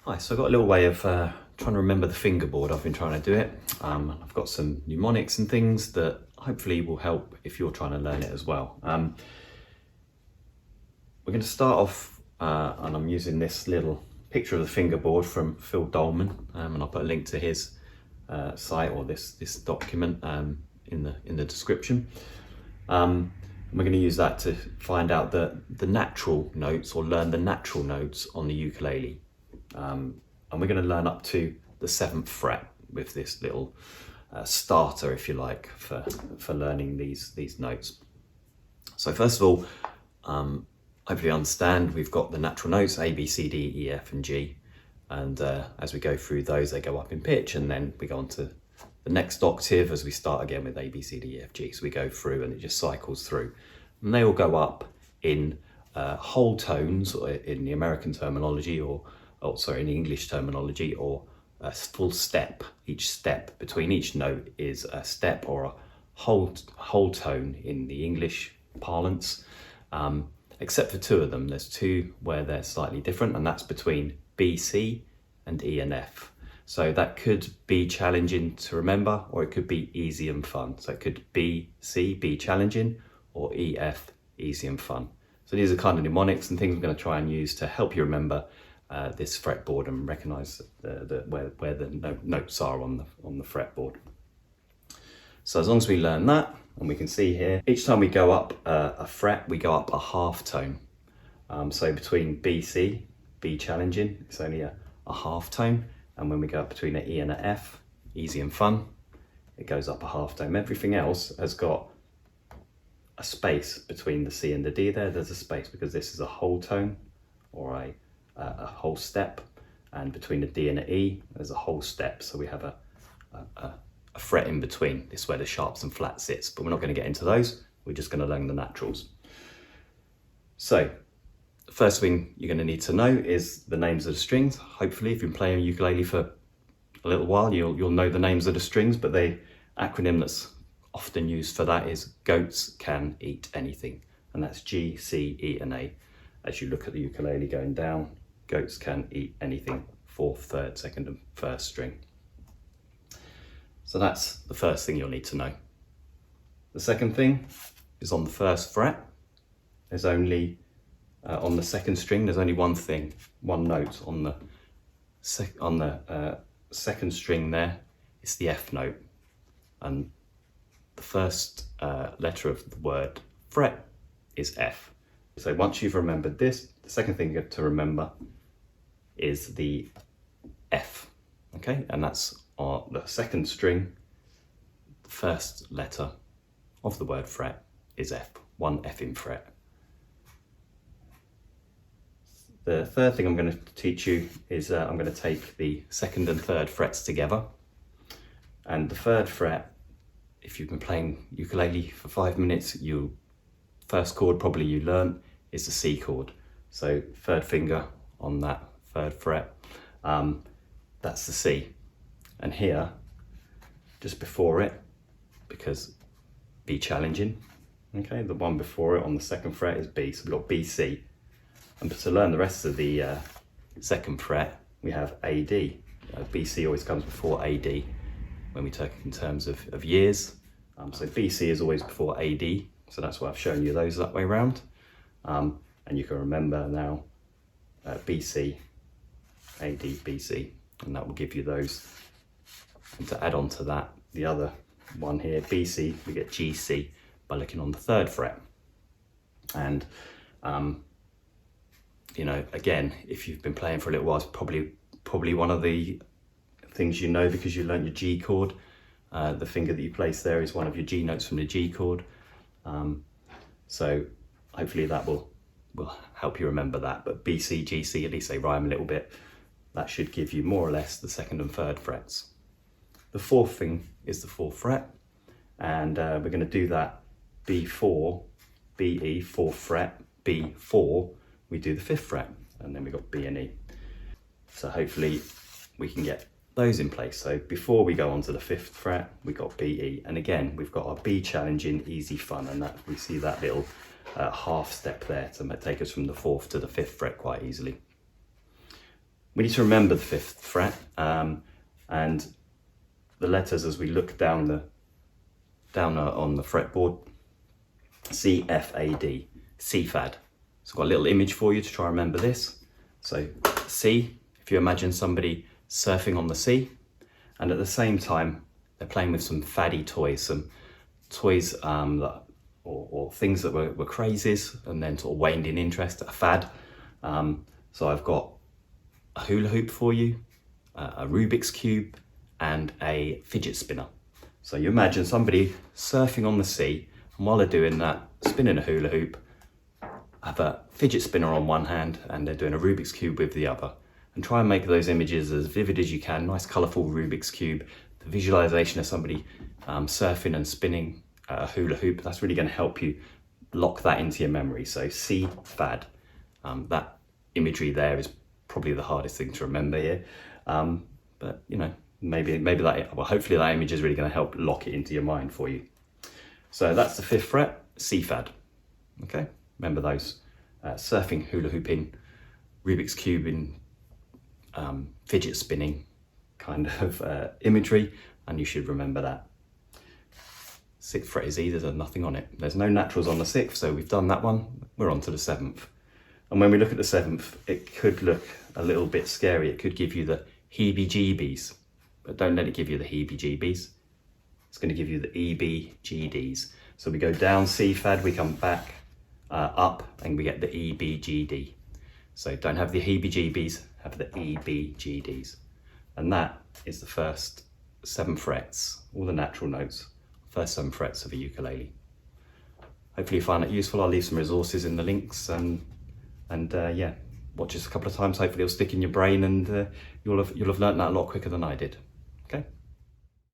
Hi, so I've got a little way of trying to remember the fingerboard. I've been trying to do it. I've got some mnemonics and things that hopefully will help if you're trying to learn it as well. We're going to start off, and I'm using this little picture of the fingerboard from Phil Dolman, and I'll put a link to his site or this document in the description. And we're going to use that to find out the natural notes, or learn the natural notes on the ukulele. And we're going to learn up to the 7th fret with this little starter, if you like, for learning these notes. So first of all, hopefully you understand we've got the natural notes A, B, C, D, E, F and G, and as we go through those they go up in pitch, and then we go on to the next octave as we start again with A, B, C, D, E, F, G. So we go through and it just cycles through, and they all go up in whole tones, or in the American terminology, or in the English terminology, or a full step. Each step between each note is a step or a whole tone in the English parlance, except for two of them. There's two where they're slightly different, and that's between B, C and E and F. So that could be challenging to remember, or it could be easy and fun. So it could be C, be challenging, or E, F, easy and fun. So these are kind of mnemonics and things I'm going to try and use to help you remember this fretboard and recognize where the notes are on the fretboard. So as long as we learn that, and we can see here, each time we go up a fret, we go up a half tone. So between B, C, B challenging, it's only a half tone. And when we go up between an E and an F, easy and fun, it goes up a half tone. Everything else has got a space between the C and the D there. There's a space because this is a whole tone, or a whole step, and between the D and the E there's a whole step, so we have a fret in between. This is where the sharps and flats sits, but we're not going to get into those. We're just going to learn the naturals. So the first thing you're going to need to know is the names of the strings. Hopefully if you've been playing ukulele for a little while, you'll know the names of the strings, but the acronym that's often used for that is goats can eat anything, and that's G, C, E and A. As you look at the ukulele going down, goats can eat anything, 4th, 3rd, 2nd and 1st string. So that's the first thing you'll need to know. The second thing is on the 1st fret. There's only, on the 2nd string, there's only one note on the 2nd string there. It's the F note. And the first letter of the word fret is F. So once you've remembered this, the second thing you have to remember is the F, okay? And that's on the 2nd string. The first letter of the word fret is F, one F in fret. The third thing I'm going to teach you is I'm going to take the 2nd and 3rd frets together. And the 3rd fret, if you've been playing ukulele for 5 minutes, first chord probably you learnt is the C chord. So 3rd finger on that 3rd fret, that's the C. And here, just before it, because B challenging, okay, the one before it on the 2nd fret is B, so we've got B, C. And to learn the rest of the 2nd fret, we have AD. BC always comes before AD when we talk in terms of years. So BC is always before AD, so that's why I've shown you those that way around. And you can remember now BC, AD, BC, and that will give you those. And to add on to that, the other one here, BC, we get GC by looking on the 3rd fret. And again, if you've been playing for a little while, it's probably one of the things you know because you learnt your G chord. The finger that you place there is one of your G notes from the G chord. So hopefully that will help you remember that. But BC, GC, at least they rhyme a little bit. That should give you more or less the 2nd and 3rd frets. The 4th thing is the 4th fret, and we're going to do that B4, BE, 4th fret, B4, we do the 5th fret, and then we've got B and E. So hopefully we can get those in place. So before we go on to the 5th fret, we got B, E, and again we've got our B challenging, easy, fun, and that we see that little half step there to take us from the 4th to the 5th fret quite easily. we need to remember the 5th fret and the letters as we look down on the fretboard. C, F, A, D, C fad. So I've got a little image for you to try and remember this. So C, if you imagine somebody surfing on the sea, and at the same time they're playing with some faddy toys, some toys or things that were crazies and then sort of waned in interest, a fad. So I've got a hula hoop for you, a Rubik's Cube, and a fidget spinner. So you imagine somebody surfing on the sea, and while they're doing that, spinning a hula hoop, have a fidget spinner on one hand, and they're doing a Rubik's Cube with the other. And try and make those images as vivid as you can, nice colourful Rubik's Cube, the visualisation of somebody surfing and spinning a hula hoop, that's really going to help you lock that into your memory. So C, fad. That imagery there is probably the hardest thing to remember here. But you know, maybe that, well, hopefully that image is really going to help lock it into your mind for you. So that's the 5th fret, C fad. Okay, remember those. Surfing, hula hooping, Rubik's Cubing, fidget spinning kind of imagery, and you should remember that. 6th fret is easy, there's nothing on it. There's no naturals on the 6th, so we've done that one. We're on to the 7th. And when we look at the 7th, it could look a little bit scary. It could give you the heebie-jeebies, but don't let it give you the heebie-jeebies. It's going to give you the EBGDs. So we go down C fad, we come back up, and we get the EBGD. So don't have the heebie-jeebies, have the EBGDs. And that is the first 7 frets, all the natural notes, first 7 frets of a ukulele. Hopefully you find it useful. I'll leave some resources in the links, and yeah, watch this a couple of times. Hopefully it'll stick in your brain, and you'll have learnt that a lot quicker than I did. Okay.